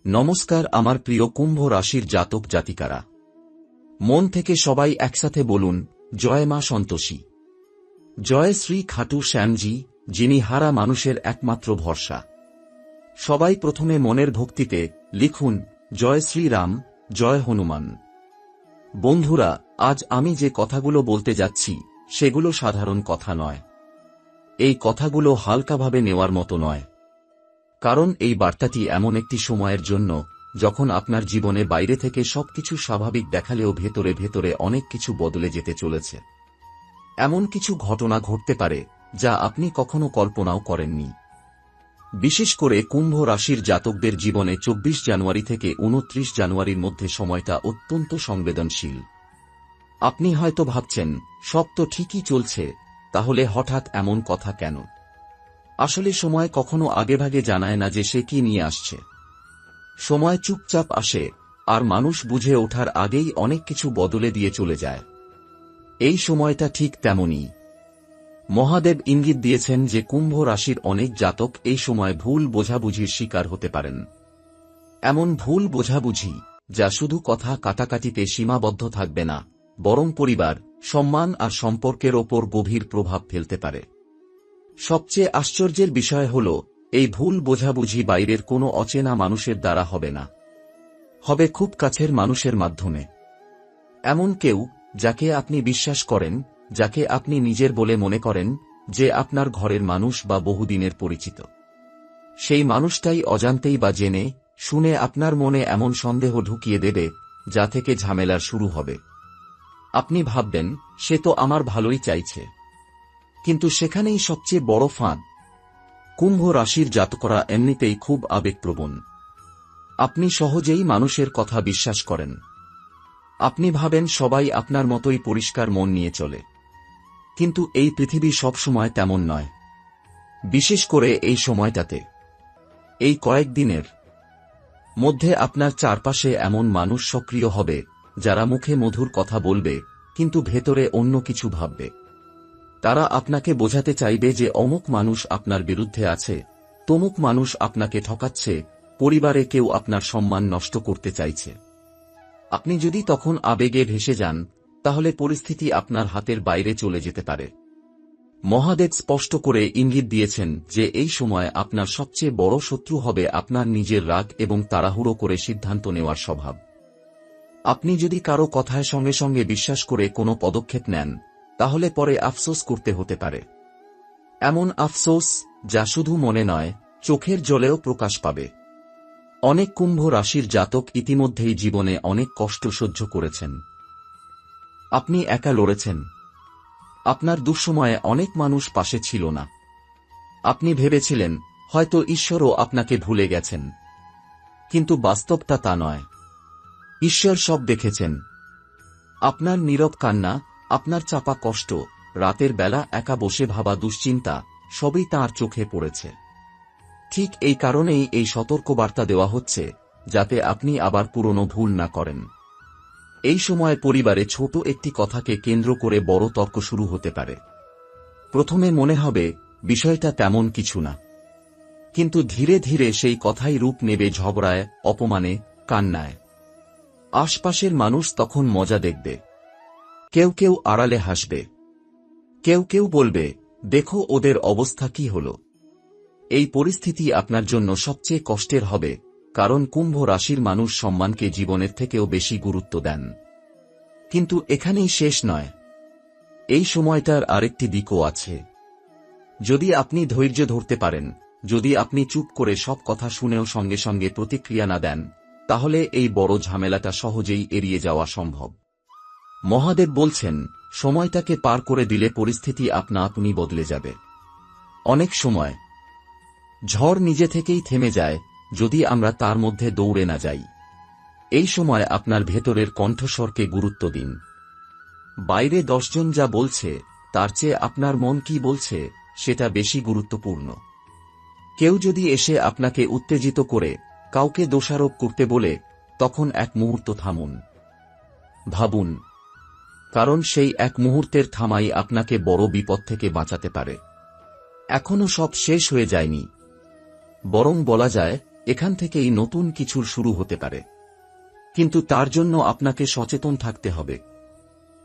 নমস্কার আমার প্রিয় কুম্ভ রাশির জাতক জাতিকারা। মন থেকে সবাই একসাথে বলুন, জয় মা সন্তোষী, জয় শ্রী খাটু শ্যামজি, যিনি হারা মানুষের একমাত্র ভরসা। সবাই প্রথমে মনের ভক্তিতে লিখুন, জয় শ্রীরাম, জয় হনুমান। বন্ধুরা, আজ আমি যে কথাগুলো বলতে যাচ্ছি সেগুলো সাধারণ কথা নয়। এই কথাগুলো হালকাভাবে নেওয়ার মতো নয়, কারণ এই বার্তাটি এমন একটি সময়ের জন্য যখন আপনার জীবনে বাইরে থেকে সবকিছু স্বাভাবিক দেখালেও ভেতরে ভেতরে অনেক কিছু বদলে যেতে চলেছে। এমন কিছু ঘটনা ঘটতে পারে যা আপনি কখনো কল্পনাও করেননি। বিশেষ করে কুম্ভ রাশির জাতকদের জীবনে 24 জানুয়ারি থেকে 29 জানুয়ারির মধ্যে সময়টা অত্যন্ত সংবেদনশীল। আপনি হয়তো ভাবছেন, সব তো ঠিকই চলছে, তাহলে হঠাৎ এমন কথা কেন? আসলে সময় কখনো আগেভাগে জানায় না যে সে কি নিয়ে আসছে। সময় চুপচাপ আসে, আর মানুষ বুঝে ওঠার আগেই অনেক কিছু বদলে দিয়ে চলে যায়। এই সময়টা ঠিক তেমনই। মহাদেব ইঙ্গিত দিয়েছেন যে কুম্ভ রাশির অনেক জাতক এই সময় ভুল বোঝাবুঝির শিকার হতে পারেন। এমন ভুল বোঝাবুঝি যা শুধু কথা কাটাকাটিতে সীমাবদ্ধ থাকবে না, বরং পরিবার, সম্মান আর সম্পর্কের ওপর গভীর প্রভাব ফেলতে পারে। সবচেয়ে আশ্চর্যের বিষয় হল, এই ভুল বোঝাবুঝি বাইরের কোনো অচেনা মানুষের দ্বারা হবে না, হবে খুব কাছের মানুষের মাধ্যমে। এমন কেউ যাকে আপনি বিশ্বাস করেন, যাকে আপনি নিজের বলে মনে করেন, যে আপনার ঘরের মানুষ বা বহুদিনের পরিচিত। সেই মানুষটাই অজান্তেই বা জেনে শুনে আপনার মনে এমন সন্দেহ ঢুকিয়ে দেবে যা থেকে ঝামেলার শুরু হবে। আপনি ভাববেন, সে তো আমার ভালোই চাইছে, কিন্তু সেখানেই সবচেয়ে বড় ফাঁদ। কুম্ভ রাশির জাতকরা এমনিতেই খুব আবেগপ্রবণ। আপনি সহজেই মানুষের কথা বিশ্বাস করেন। আপনি ভাবেন সবাই আপনার মতোই পরিষ্কার মন নিয়ে চলে, কিন্তু এই পৃথিবী সবসময় তেমন নয়। বিশেষ করে এই সময়টাতে, এই কয়েকদিনের মধ্যে আপনার চারপাশে এমন মানুষ সক্রিয় হবে যারা মুখে মধুর কথা বলবে, কিন্তু ভেতরে অন্য কিছু ভাববে। তারা আপনাকে বোঝাতে চাইবে যে অমুক মানুষ আপনার বিরুদ্ধে আছে, তমুক মানুষ আপনাকে ঠকাচ্ছে, পরিবারে কেউ আপনার সম্মান নষ্ট করতে চাইছে। আপনি যদি তখন আবেগে ভেসে যান, তাহলে পরিস্থিতি আপনার হাতের বাইরে চলে যেতে পারে। মহাদেব স্পষ্ট করে ইঙ্গিত দিয়েছেন যে এই সময় আপনার সবচেয়ে বড় শত্রু হবে আপনার নিজের রাগ এবং তাড়াহুড়ো করে সিদ্ধান্ত নেওয়ার স্বভাব। আপনি যদি কারো কথায় সঙ্গে সঙ্গে বিশ্বাস করে কোনো পদক্ষেপ নেন, তাহলে পরে আফসোস করতে হতে পারে। এমন আফসোস যা শুধু মনে নয়, চোখের জলেও প্রকাশ পাবে। অনেক কুম্ভ রাশির জাতক ইতিমধ্যেই জীবনে অনেক কষ্ট সহ্য করেছেন। আপনি একা লড়েছেন। আপনার দুঃসময়ে অনেক মানুষ পাশে ছিল না। আপনি ভেবেছিলেন হয়তো ঈশ্বরও আপনাকে ভুলে গেছেন, কিন্তু বাস্তবতা তা নয়। ঈশ্বর সব দেখেছেন। আপনার নীরব কান্না, আপনার চাপা কষ্ট, রাতের বেলা একা বসে ভাবা দুশ্চিন্তা, সবই তাঁর চোখে পড়েছে। ঠিক এই কারণেই এই সতর্কবার্তা দেওয়া হচ্ছে, যাতে আপনি আবার পুরনো ভুল না করেন। এই সময় পরিবারে ছোট একটি কথাকে কেন্দ্র করে বড় তর্ক শুরু হতে পারে। প্রথমে মনে হবে বিষয়টা তেমন কিছু না, কিন্তু ধীরে ধীরে সেই কথাই রূপ নেবে ঝগড়ায়, অপমানে, কান্নায়। আশপাশের মানুষ তখন মজা দেখবে। কেউ কেউ আড়ালে হাসবে, কেউ কেউ বলবে, দেখো ওদের অবস্থা কি হল। এই পরিস্থিতি আপনার জন্য সবচেয়ে কষ্টের হবে, কারণ কুম্ভ রাশির মানুষ সম্মানকে জীবনের থেকেও বেশি গুরুত্ব দেন। কিন্তু এখানেই শেষ নয়। এই সময়টার আরেকটি দিকও আছে। যদি আপনি ধৈর্য ধরতে পারেন, যদি আপনি চুপ করে সব কথা শুনেও সঙ্গে সঙ্গে প্রতিক্রিয়া না দেন, তাহলে এই বড় ঝামেলাটা সহজেই এড়িয়ে যাওয়া সম্ভব। মহাদেব বলছেন, সময়টাকে পার করে দিলে পরিস্থিতি আপনা আপনি বদলে যাবে। অনেক সময় ঝড় নিজে থেকেই থেমে যায়, যদি আমরা তার মধ্যে দৌড়ে না যাই। এই সময় আপনার ভেতরের কণ্ঠস্বরকে গুরুত্ব দিন। বাইরে 10 জন যা বলছে, তার চেয়ে আপনার মন কি বলছে সেটা বেশি গুরুত্বপূর্ণ। কেউ যদি এসে আপনাকে উত্তেজিত করে, কাউকে দোষারোপ করতে বলে, তখন এক মুহূর্ত থামুন, ভাবুন, কারণ সেই এক মুহূর্তের থামাই আপনাকে বড় বিপদ থেকে বাঁচাতে পারে। এখনো সব শেষ হয়ে যায়নি, বরং বলা যায় এখান থেকেই নতুন কিছুর শুরু হতে পারে। কিন্তু তার জন্য আপনাকে সচেতন থাকতে হবে।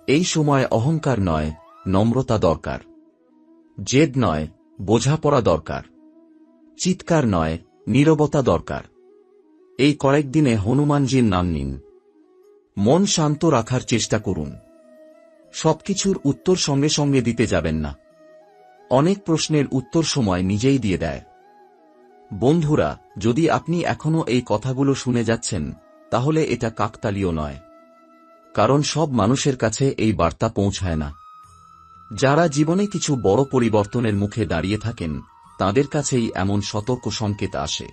এই সময় অহংকার নয়, নম্রতা দরকার। জেদ নয়, বোঝাপড়া দরকার। চিৎকার নয়, নীরবতা দরকার। এই কয়েকদিনে হনুমানজির নাম নিন। মন শান্ত রাখার চেষ্টা করুন। সবকিছুর উত্তর সঙ্গে সঙ্গে দিতে যাবেন না। অনেক প্রশ্নের উত্তর সময় নিজেই দিয়ে দেয়। বন্ধুরা, যদি আপনি এখনো এই কথাগুলো শুনে যাচ্ছেন, তাহলে এটা কাকতালীয় নয়। কারণ সব মানুষের কাছে এই বার্তা পৌঁছায় না। যারা জীবনে কিছু বড় পরিবর্তনের মুখে দাঁড়িয়ে থাকেন, তাদের কাছেই এমন সতর্ক সংকেত আসে।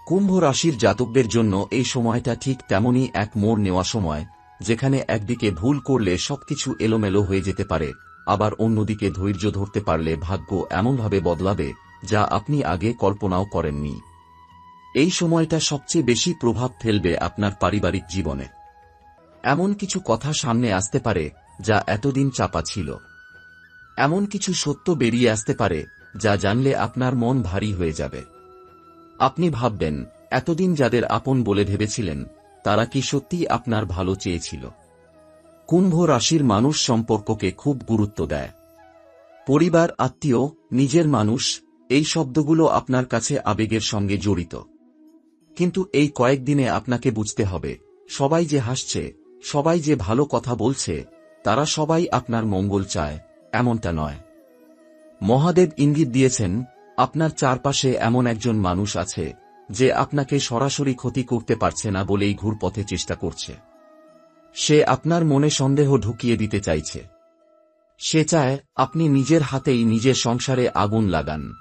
কুম্ভ রাশির জাতকদের জন্য এই সময়টা ঠিক তেমনই এক মোড় নেওয়া সময়, যেখানে একদিকে ভুল করলে সবকিছু এলোমেলো হয়ে যেতে পারে, আবার অন্যদিকে ধৈর্য ধরতে পারলে ভাগ্য এমনভাবে বদলাবে যা আপনি আগে কল্পনাও করেননি। এই সময়টা সবচেয়ে বেশি প্রভাব ফেলবে আপনার পারিবারিক জীবনে। এমন কিছু কথা সামনে আসতে পারে যা এতদিন চাপা ছিল। এমন কিছু সত্য বেরিয়ে আসতে পারে যা জানলে আপনার মন ভারী হয়ে যাবে। আপনি ভাববেন, এতদিন যাদের আপন বলে ভেবেছিলেন, তারা কি সত্যিই আপনার ভালো চেয়েছিল? কুম্ভ রাশির মানুষ সম্পর্ককে খুব গুরুত্ব দেয়। পরিবার, আত্মীয়, নিজের মানুষ, এই শব্দগুলো আপনার কাছে আবেগের সঙ্গে জড়িত। কিন্তু এই কয়েকদিনে আপনাকে বুঝতে হবে, সবাই যে হাসছে, সবাই যে ভালো কথা বলছে, তারা সবাই আপনার মঙ্গল চায়, এমনটা নয়। মহাদেব ইঙ্গিত দিয়েছেন, আপনার চারপাশে এমন একজন মানুষ আছে যে আপনাকে সরাসরি ক্ষতি করতে পারছে না বলেই ঘুরপথে চেষ্টা করছে। সে আপনার মনে সন্দেহ ঢুকিয়ে দিতে চাইছে। সে চায় আপনি নিজের হাতেই নিজের সংসারে আগুন লাগান।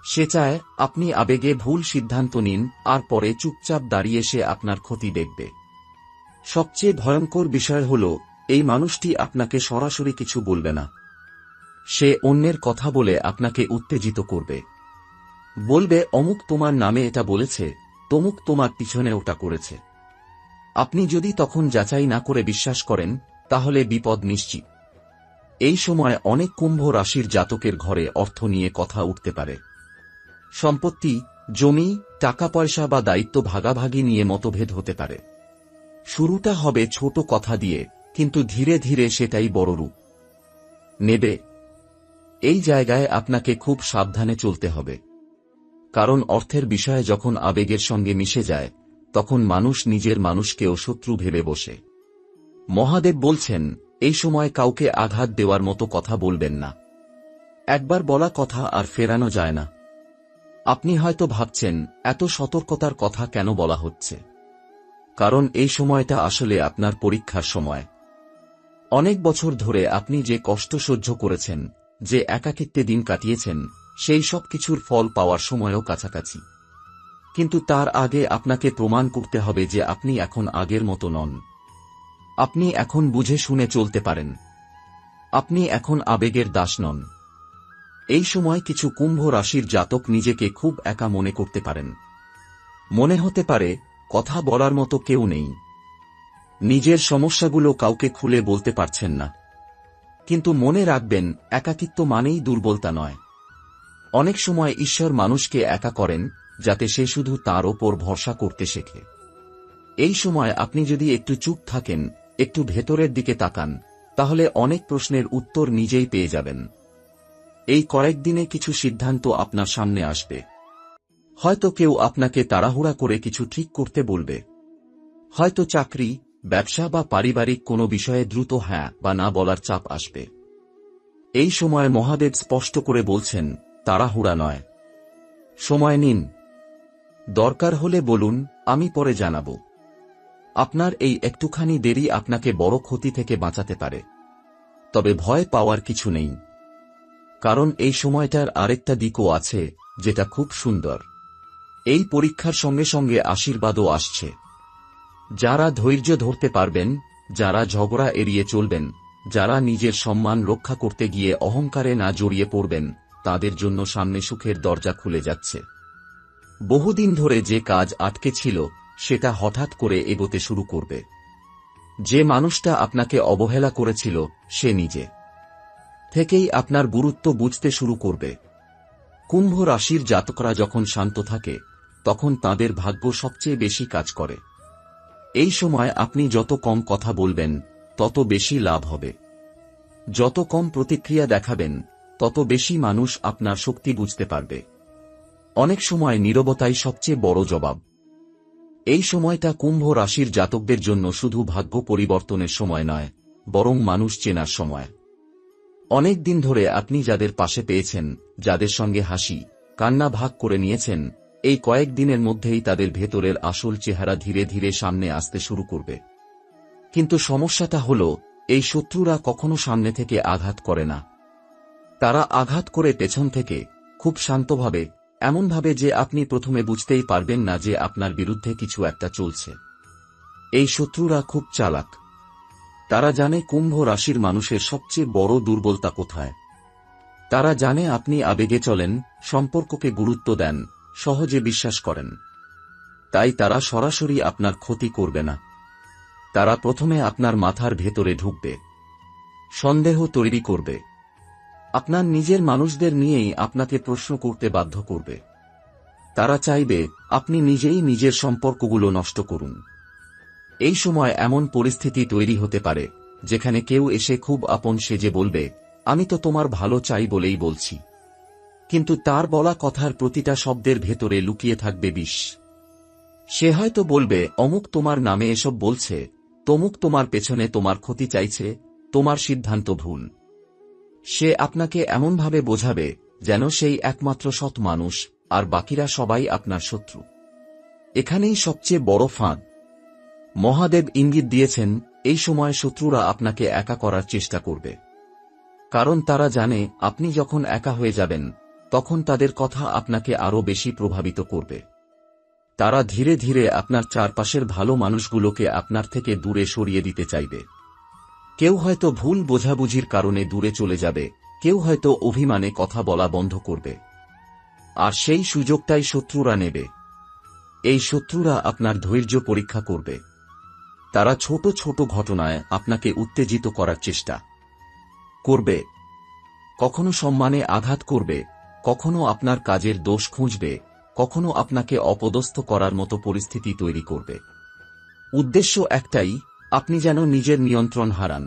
সে চায় আপনি আবেগে ভুল সিদ্ধান্ত নিন আর পরে চুপচাপ দাঁড়িয়ে সে আপনার ক্ষতি দেখবে। সবচেয়ে ভয়ঙ্কর বিষয় হল, এই মানুষটি আপনাকে সরাসরি কিছু বলবে না। সে অন্যের কথা বলে আপনাকে উত্তেজিত করবে। বলবে, অমুক তোমার নামে এটা বলেছে, তমুক তোমার পিছনে ওটা করেছে। আপনি যদি তখন যাচাই না করে বিশ্বাস করেন, তাহলে বিপদ নিশ্চিত। এই সময় অনেক কুম্ভ রাশির জাতকের ঘরে অর্থ নিয়ে কথা উঠতে পারে। সম্পত্তি, জমি, টাকা পয়সা বা দায়িত্ব ভাগাভাগি নিয়ে মতভেদ হতে পারে। শুরুটা হবে ছোট কথা দিয়ে, কিন্তু ধীরে ধীরে সেটাই বড় রূপ নেবে। এই জায়গায় আপনাকে খুব সাবধানে চলতে হবে। কারণ অর্থের বিষয়ে যখন আবেগের সঙ্গে মিশে যায়, তখন মানুষ নিজের মানুষকেও শত্রু ভেবে বসে। মহাদেব বলছেন, এই সময় কাউকে আঘাত দেওয়ার মতো কথা বলবেন না। একবার বলা কথা আর ফেরানো যায় না। আপনি হয়তো ভাবছেন, এত সতর্কতার কথা কেন বলা হচ্ছে? কারণ এই সময়টা আসলে আপনার পরীক্ষার সময়। অনেক বছর ধরে আপনি যে কষ্ট সহ্য করেছেন, যে একাকিত্বে দিন কাটিয়েছেন, সেই সব কিছুর ফল পাওয়ার সময়ও কাছাকাছি। কিন্তু তার আগে আপনাকে প্রমাণ করতে হবে যে আপনি এখন আগের মতো নন। আপনি এখন বুঝে শুনে চলতে পারেন। আপনি এখন আবেগের দাস নন। এই সময় কিছু কুম্ভ রাশির জাতক নিজেকে খুব একা মনে করতে পারেন। মনে হতে পারে, কথা বলার মতো কেউ নেই। নিজের সমস্যাগুলো কাউকে খুলে বলতে পারছেন না। কিন্তু মনে রাখবেন, একাকিত্ব মানেই দুর্বলতা নয়। অনেক সময় ঈশ্বর মানুষকে একা করেন, যাতে সে শুধু তার ওপর ভরসা করতে শেখে। এই সময় আপনি যদি একটু চুপ থাকেন, একটু ভেতরের দিকে তাকান, তাহলে অনেক প্রশ্নের উত্তর নিজেই পেয়ে যাবেন। এই কয়েকদিনে কিছু সিদ্ধান্ত আপনার সামনে আসবে। হয়তো কেউ আপনাকে তাড়াহুড়া করে কিছু ঠিক করতে বলবে। হয়তো চাকরি, ব্যবসা বা পারিবারিক কোনো বিষয়ে দ্রুত হ্যাঁ বা না বলার চাপ আসবে। এই সময় মহাদেব স্পষ্ট করে বলছেন, তাড়াহুড়া নয়, সময় নিন। দরকার হলে বলুন, আমি পরে জানাব। আপনার এই একটুখানি দেরি আপনাকে বড় ক্ষতি থেকে বাঁচাতে পারে। তবে ভয় পাওয়ার কিছু নেই। কারণ এই সময়টার আরেকটা দিকও আছে, যেটা খুব সুন্দর। এই পরীক্ষার সঙ্গে সঙ্গে আশীর্বাদও আসছে। যারা ধৈর্য ধরতে পারবেন, যারা ঝগড়া এড়িয়ে চলবেন, যারা নিজের সম্মান রক্ষা করতে গিয়ে অহংকারে না জড়িয়ে পড়বেন, তাদের জন্য সামনে সুখের দরজা খুলে যাচ্ছে। বহুদিন ধরে যে কাজ আটকে ছিল, সেটা হঠাৎ করে এগোতে শুরু করবে। যে মানুষটা আপনাকে অবহেলা করেছিল, সে নিজে থেকেই আপনার গুরুত্ব বুঝতে শুরু করবে। কুম্ভ রাশির জাতকরা যখন শান্ত থাকে, তখন তাদের ভাগ্য সবচেয়ে বেশি কাজ করে। এই সময় আপনি যত কম কথা বলবেন তত বেশি লাভ হবে। যত কম প্রতিক্রিয়া দেখাবেন তত বেশি মানুষ আপনার শক্তি বুঝতে পারবে। অনেক সময় নীরবতাই সবচেয়ে বড় জবাব। এই সময়টা কুম্ভ রাশির জাতকদের জন্য শুধু ভাগ্য পরিবর্তনের সময় নয়, বরং মানুষ চেনার সময়। অনেক দিন ধরে আপনি যাদের পাশে পেয়েছেন, যাদের সঙ্গে হাসি কান্না ভাগ করে নিয়েছেন, এই কয়েক দিনের মধ্যেই তাদের ভেতরের আসল চেহারা ধীরে ধীরে সামনে আসতে শুরু করবে। কিন্তু সমস্যাটা হল, এই শত্রুরা কখনো সামনে থেকে আঘাত করে না। তারা আঘাত করে পেছন থেকে, খুব শান্তভাবে, এমনভাবে যে আপনি প্রথমে বুঝতেই পারবেন না যে আপনার বিরুদ্ধে কিছু একটা চলছে। এই শত্রুরা খুব চালাক। তারা জানে কুম্ভ রাশির মানুষের সবচেয়ে বড় দুর্বলতা কোথায়। তারা জানে আপনি আবেগে চলেন, সম্পর্ককে গুরুত্ব দেন, সহজে বিশ্বাস করেন। তাই তারা সরাসরি আপনার ক্ষতি করবে না। তারা প্রথমে আপনার মাথার ভেতরে ঢুকবে, সন্দেহ তৈরি করবে, আপনার নিজের মানুষদের নিয়েই আপনাকে প্রশ্ন করতে বাধ্য করবে। তারা চাইবে আপনি নিজেই নিজের সম্পর্কগুলো নষ্ট করুন। এই সময় এমন পরিস্থিতি তৈরি হতে পারে যেখানে কেউ এসে খুব আপন সেজে বলবে, আমি তো তোমার ভালো চাই বলেই বলছি। কিন্তু তার বলা কথার প্রতিটা শব্দের ভেতরে লুকিয়ে থাকবে বিষ। সে হয়তো বলবে, অমুক তোমার নামে এসব বলছে, তমুক তোমার পেছনে তোমার ক্ষতি চাইছে, তোমার সিদ্ধান্ত ভুল। সে আপনাকে এমনভাবে বোঝাবে যেন সেই একমাত্র সৎ মানুষ, আর বাকিরা সবাই আপনার শত্রু। এখানেই সবচেয়ে বড় ফাঁদ। মহাদেব ইঙ্গিত দিয়েছেন, এই সময় শত্রুরা আপনাকে একা করার চেষ্টা করবে। কারণ তারা জানে আপনি যখন একা হয়ে যাবেন তখন তাদের কথা আপনাকে আরও বেশি প্রভাবিত করবে। তারা ধীরে ধীরে আপনার চারপাশের ভালো মানুষগুলোকে আপনার থেকে দূরে সরিয়ে দিতে চাইবে। কেউ হয়তো ভুল বোঝাবুঝির কারণে দূরে চলে যাবে, কেউ হয়তো অভিমানে কথা বলা বন্ধ করবে। আর সেই সুযোগটাই শত্রুরা নেবে। এই শত্রুরা আপনার ধৈর্য পরীক্ষা করবে। তারা ছোট ছোট ঘটনায় আপনাকে উত্তেজিত করার চেষ্টা করবে। কখনো সম্মানে আঘাত করবে, কখনো আপনার কাজের দোষ খুঁজবে, কখনো আপনাকে অপদস্থ করার মতো পরিস্থিতি তৈরি করবে। উদ্দেশ্য একটাই, আপনি যেন নিজের নিয়ন্ত্রণ হারান।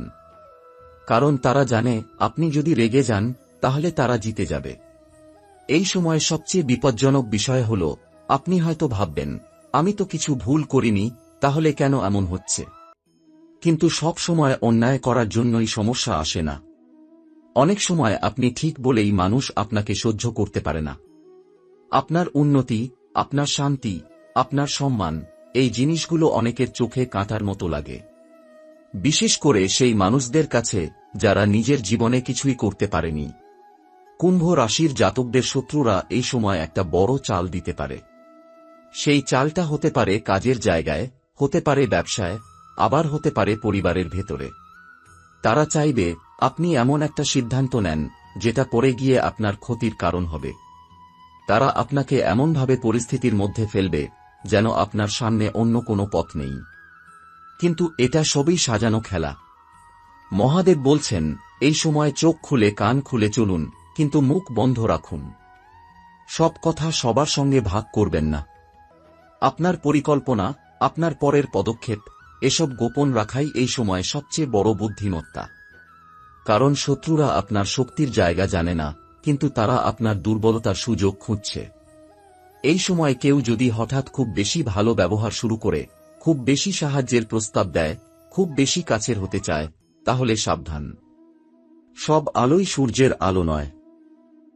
কারণ তারা জানে আপনি যদি রেগে যান তাহলে তারা জিতে যাবে। এই সময় সবচেয়ে বিপজ্জনক বিষয় হল, আপনি হয়তো ভাববেন, আমি তো কিছু ভুল করিনি, তাহলে কেন এমন হচ্ছে? কিন্তু সব সময় অন্যায় করার জন্যই সমস্যা আসে না। অনেক সময় আপনি ঠিক বলেই মানুষ আপনাকে সহ্য করতে পারে না। আপনার উন্নতি, আপনার শান্তি, আপনার সম্মান, এই জিনিসগুলো অনেকের চোখে কাঁটার মতো লাগে। বিশেষ করে সেই মানুষদের কাছে যারা নিজের জীবনে কিছুই করতে পারেনি। কুম্ভ রাশির জাতকদের শত্রুরা এই সময় একটা বড় চাল দিতে পারে। সেই চালটা হতে পারে কাজের জায়গায়, হতে পারে ব্যবসায়, আবার হতে পারে পরিবারের ভেতরে। তারা চাইবে আপনি এমন একটা সিদ্ধান্ত নেন যেটা পরে গিয়ে আপনার ক্ষতির কারণ হবে। তারা আপনাকে এমনভাবে পরিস্থিতির মধ্যে ফেলবে যেন আপনার সামনে অন্য কোনো পথ নেই। কিন্তু এটা সবই সাজানো খেলা। মহাদেব বলছেন, এই সময় চোখ খুলে কান খুলে চলুন, কিন্তু মুখ বন্ধ রাখুন। সব কথা সবার সঙ্গে ভাগ করবেন না। আপনার পরিকল্পনা, আপনার পরের পদক্ষেপ, এসব গোপন রাখাই এই সময় সবচেয়ে বড় বুদ্ধিমত্তা। কারণ শত্রুরা আপনার শক্তির জায়গা জানে না, কিন্তু তারা আপনার দুর্বলতার সুযোগ খুঁজছে। এই সময় কেউ যদি হঠাৎ খুব বেশি ভালো ব্যবহার শুরু করে, খুব বেশি সাহায্যের প্রস্তাব দেয়, খুব বেশি কাছের হতে চায়, তাহলে সাবধান। সব আলোই সূর্যের আলো নয়।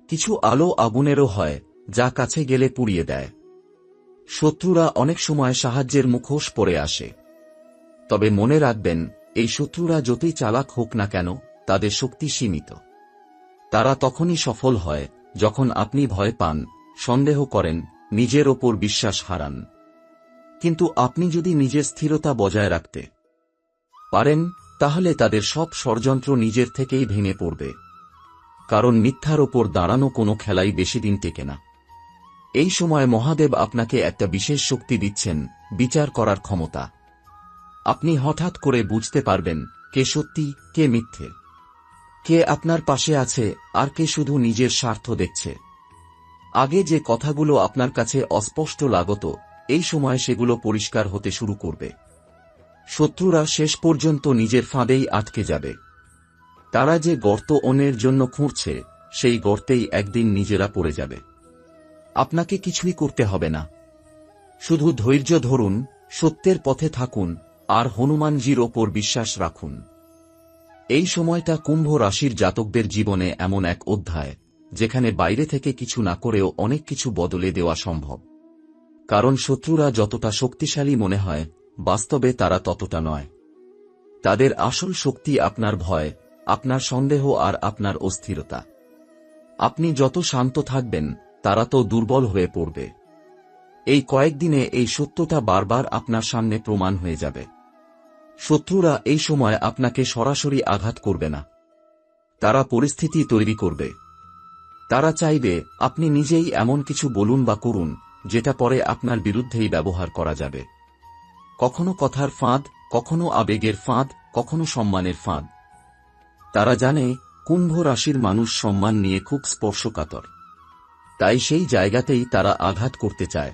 কিছু আলো আগুনেরও হয়, যা কাছে গেলে পুড়িয়ে দেয়। শত্রুরা অনেক সময় সাহায্যের মুখোশ পরে আসে। তবে মনে রাখবেন, এই শত্রুরা যতই চালাক হোক না কেন, তাদের শক্তি সীমিত। তারা তখনই সফল হয় যখন আপনি ভয় পান, সন্দেহ করেন, নিজের ওপর বিশ্বাস হারান। কিন্তু আপনি যদি নিজের স্থিরতা বজায় রাখতে পারেন, তাহলে তাদের সব ষড়যন্ত্র নিজের থেকেই ভেঙে পড়বে। কারণ মিথ্যার ওপর দাঁড়ানো কোনো খেলাই বেশিদিন টেকে না। এই সময় মহাদেব আপনাকে একটা বিশেষ শক্তি দিচ্ছেন, বিচার করার ক্ষমতা। আপনি হঠাৎ করে বুঝতে পারবেন কে সত্যি, কে মিথ্যে, কে আপনার পাশে আছে আর কে শুধু নিজের স্বার্থ দেখছে। আগে যে কথাগুলো আপনার কাছে অস্পষ্ট লাগত, এই সময় সেগুলো পরিষ্কার হতে শুরু করবে। শত্রুরা শেষ পর্যন্ত নিজের ফাঁদেই আটকে যাবে। তারা যে গর্ত অন্যের জন্য খুঁড়ছে, সেই গর্তেই একদিন নিজেরা পড়ে যাবে। আপনাকে কিছুই করতে হবে না, শুধু ধৈর্য ধরুন, সত্যের পথে থাকুন, আর হনুমানজির ওপর বিশ্বাস রাখুন। এই সময়টা কুম্ভ রাশির জাতকদের জীবনে এমন এক অধ্যায়, যেখানে বাইরে থেকে কিছু না করেও অনেক কিছু বদলে দেওয়া সম্ভব। কারণ শত্রুরা যতটা শক্তিশালী মনে হয়, বাস্তবে তারা ততটা নয়। তাদের আসল শক্তি আপনার ভয়, আপনার সন্দেহ আর আপনার অস্থিরতা। আপনি যত শান্ত থাকবেন, তারা তো দুর্বল হয়ে পড়বে। এই কয়েকদিনে এই সত্যটা বারবার আপনার সামনে প্রমাণ হয়ে যাবে। শত্রুরা এই সময় আপনাকে সরাসরি আঘাত করবে না, তারা পরিস্থিতি তৈরি করবে। তারা চাইবে আপনি নিজেই এমন কিছু বলুন বা করুন, যেটা পরে আপনার বিরুদ্ধেই ব্যবহার করা যাবে। কখনো কথার ফাঁদ, কখনো আবেগের ফাঁদ, কখনো সম্মানের ফাঁদ। তারা জানে কুম্ভ রাশির মানুষ সম্মান নিয়ে খুব স্পর্শকাতর, তাই সেই জায়গাতেই তারা আঘাত করতে চায়।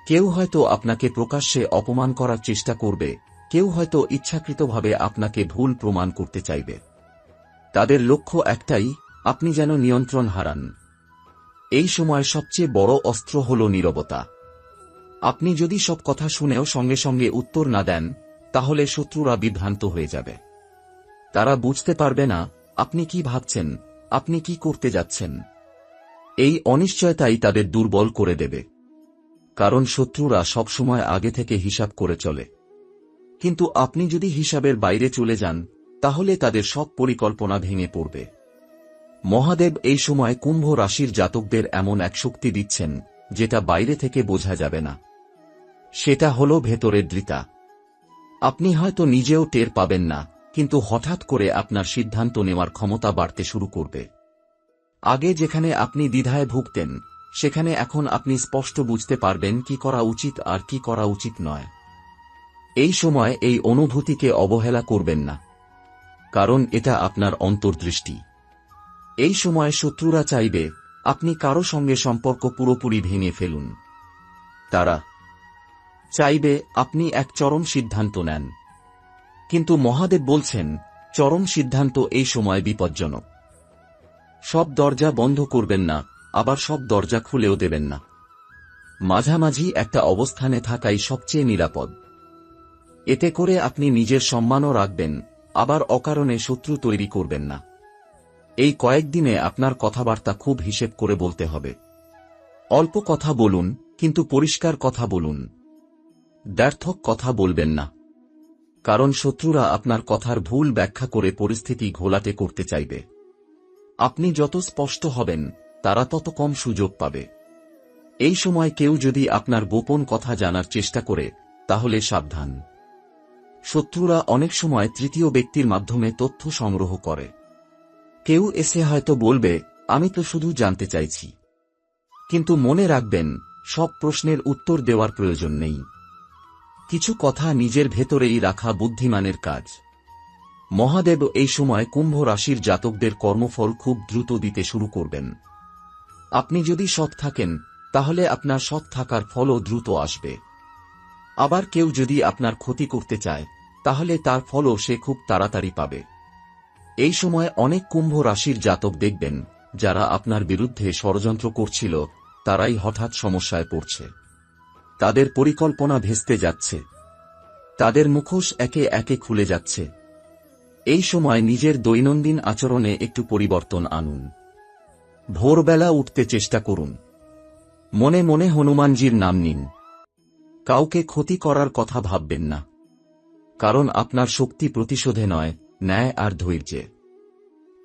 কেউ হয়তো আপনাকে প্রকাশ্যে অপমান করার চেষ্টা করবে, কেউ হয়তো ইচ্ছাকৃতভাবে আপনাকে ভুল প্রমাণ করতে চাইবে। তাদের লক্ষ্য একটাই, আপনি যেন নিয়ন্ত্রণ হারান। এই সময় সবচেয়ে বড় অস্ত্র হল নীরবতা। আপনি যদি সব কথা শুনেও সঙ্গে সঙ্গে উত্তর না দেন, তাহলে শত্রুরা বিভ্রান্ত হয়ে যাবে। তারা বুঝতে পারবে না আপনি কি ভাবছেন, আপনি কি করতে যাচ্ছেন। এই অনিশ্চয়তাই তাদের দুর্বল করে দেবে। কারণ শত্রুরা সবসময় আগে থেকে হিসাব করে চলে। কিন্তু আপনি যদি হিসাবের বাইরে চলে যান, তাহলে তাদের সব পরিকল্পনা ভেঙে পড়বে। মহাদেব এই সময় কুম্ভ রাশির জাতকদের এমন এক শক্তি দিচ্ছেন, যেটা বাইরে থেকে বোঝা যাবে না। সেটা হল ভেতরের দৃঢ়তা। আপনি হয়তো নিজেও টের পাবেন না, কিন্তু হঠাৎ করে আপনার সিদ্ধান্ত নেওয়ার ক্ষমতা বাড়তে শুরু করবে। আগে যেখানে আপনি দ্বিধায় ভুগতেন, সেখানে এখন আপনি স্পষ্ট বুঝতে পারবেন কি করা উচিত আর কি করা উচিত নয়। এই সময় এই অনুভূতিকে অবহেলা করবেন না, কারণ এটা আপনার অন্তর্দৃষ্টি। এই সময় শত্রুরা চাইবে আপনি কারো সঙ্গে সম্পর্ক পুরোপুরি ভেঙে ফেলুন। তারা চাইবে আপনি এক চরম সিদ্ধান্ত নেন। কিন্তু মহাদেব বলছেন, চরম সিদ্ধান্ত এই সময় বিপজ্জনক। সব দরজা বন্ধ করবেন না, আবার সব দরজা খুলেও দেবেন না। মাঝামাঝি একটা অবস্থানে থাকাই সবচেয়ে নিরাপদ। এতে করে আপনি নিজের সম্মানও রাখবেন, আবার অকারণে শত্রু তৈরি করবেন না। এই কয়েকদিনে আপনার কথাবার্তা খুব হিসেব করে বলতে হবে। অল্প কথা বলুন, কিন্তু পরিষ্কার কথা বলুন। ব্যর্থক কথা বলবেন না, কারণ শত্রুরা আপনার কথার ভুল ব্যাখ্যা করে পরিস্থিতি ঘোলাটে করতে চাইবে। আপনি যত স্পষ্ট হবেন, তারা তত কম সুযোগ পাবে। এই সময় কেউ যদি আপনার গোপন কথা জানার চেষ্টা করে, তাহলে সাবধান। শত্রুরা অনেক সময় তৃতীয় ব্যক্তির মাধ্যমে তথ্য সংগ্রহ করে। কেউ এসে হয়তো বলবে, আমি তো শুধু জানতে চাইছি। কিন্তু মনে রাখবেন, সব প্রশ্নের উত্তর দেওয়ার প্রয়োজন নেই। কিছু কথা নিজের ভেতরেই রাখা বুদ্ধিমানের কাজ। মহাদেব এই সময় কুম্ভ রাশির জাতকদের কর্মফল খুব দ্রুত দিতে শুরু করবেন। আপনি যদি সৎ থাকেন, তাহলে আপনার সৎ থাকার ফলও দ্রুত আসবে। আবার কেউ যদি আপনার ক্ষতি করতে চায়, তাহলে তার ফলও সে খুব তাড়াতাড়ি পাবে। এই সময় অনেক কুম্ভ রাশির জাতক দেখবেন, যারা আপনার বিরুদ্ধে ষড়যন্ত্র করছিল, তারাই হঠাৎ সমস্যায় পড়ছে। তাদের পরিকল্পনা ভেস্তে যাচ্ছে, তাদের মুখোশ একে একে খুলে যাচ্ছে। এই সময় নিজের দৈনন্দিন আচরণে একটু পরিবর্তন আনুন। ভোরবেলা উঠতে চেষ্টা করুন। মনে মনে হনুমানজির নাম নিন। কাউকে ক্ষতি করার কথা ভাববেন না, কারণ আপনার শক্তি প্রতিশোধে নয়, ন্যায় আর ধৈর্যে।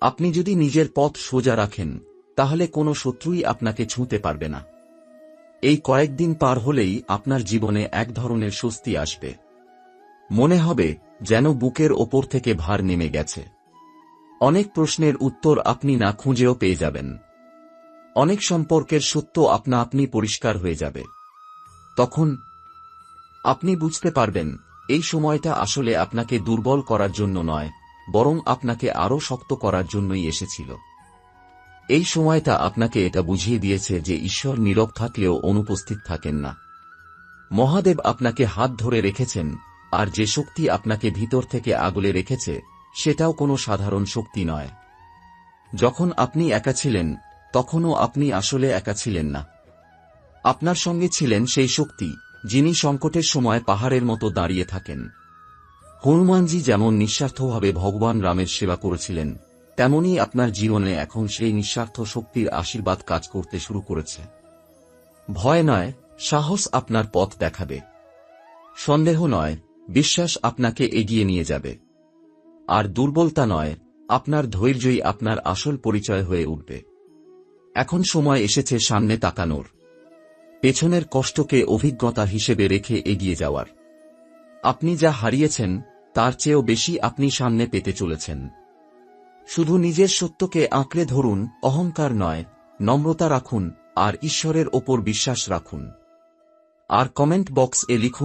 আপনি যদি নিজের পথ সোজা রাখেন, তাহলে কোনো শত্রুই আপনাকে ছুঁতে পারবে না। এই কয়েকদিন পার হলেই আপনার জীবনে এক ধরনের স্বস্তি আসবে। মনে হবে যেন বুকের ওপর থেকে ভার নেমে গেছে। অনেক প্রশ্নের উত্তর আপনি না খুঁজেও পেয়ে যাবেন। অনেক সম্পর্কের সত্য আপনা আপনি পরিষ্কার হয়ে যাবে। তখন আপনি বুঝতে পারবেন, এই সময়টা আসলে আপনাকে দুর্বল করার জন্য নয়, বরং আপনাকে আরও শক্ত করার জন্যই এসেছিল। এই সময়টা আপনাকে এটা বুঝিয়ে দিয়েছে যে ঈশ্বর নীরব থাকলেও অনুপস্থিত থাকেন না। মহাদেব আপনাকে হাত ধরে রেখেছেন, আর যে শক্তি আপনাকে ভিতর থেকে আগলে রেখেছে সেটাও কোনো সাধারণ শক্তি নয়। যখন আপনি একা ছিলেন তখনও আপনি আসলে একা ছিলেন না। আপনার সঙ্গে ছিলেন সেই শক্তি যিনি সংকটের সময় পাহাড়ের মতো দাঁড়িয়ে থাকেন। হনুমানজি যেমন নিঃস্বার্থভাবে ভগবান রামের সেবা করেছিলেন, তেমনি আপনার জীবনে এখন সেই নিঃস্বার্থ শক্তির আশীর্বাদ কাজ করতে শুরু করেছে। ভয় নয়, সাহস আপনার পথ দেখাবে। সন্দেহ নয়, বিশ্বাস আপনাকে এগিয়ে নিয়ে যাবে। আর দুর্বলতা নয়, আপনার ধৈর্যই আপনার আসল পরিচয় হয়ে উঠবে। এখন সময় এসেছে সামনে তাকানোর, পেছনের কষ্টকে অভিজ্ঞতা হিসেবে রেখে এগিয়ে যাওয়ার। আপনি যা হারিয়েছেন তার চেয়েও বেশি আপনি সামনে পেতে চলেছেন। শুধু নিজের সত্যকে আঁকড়ে ধরুন, অহংকার নয়, নম্রতা রাখুন, আর ঈশ্বরের ওপর বিশ্বাস রাখুন। আর কমেন্ট বক্স এ লিখুন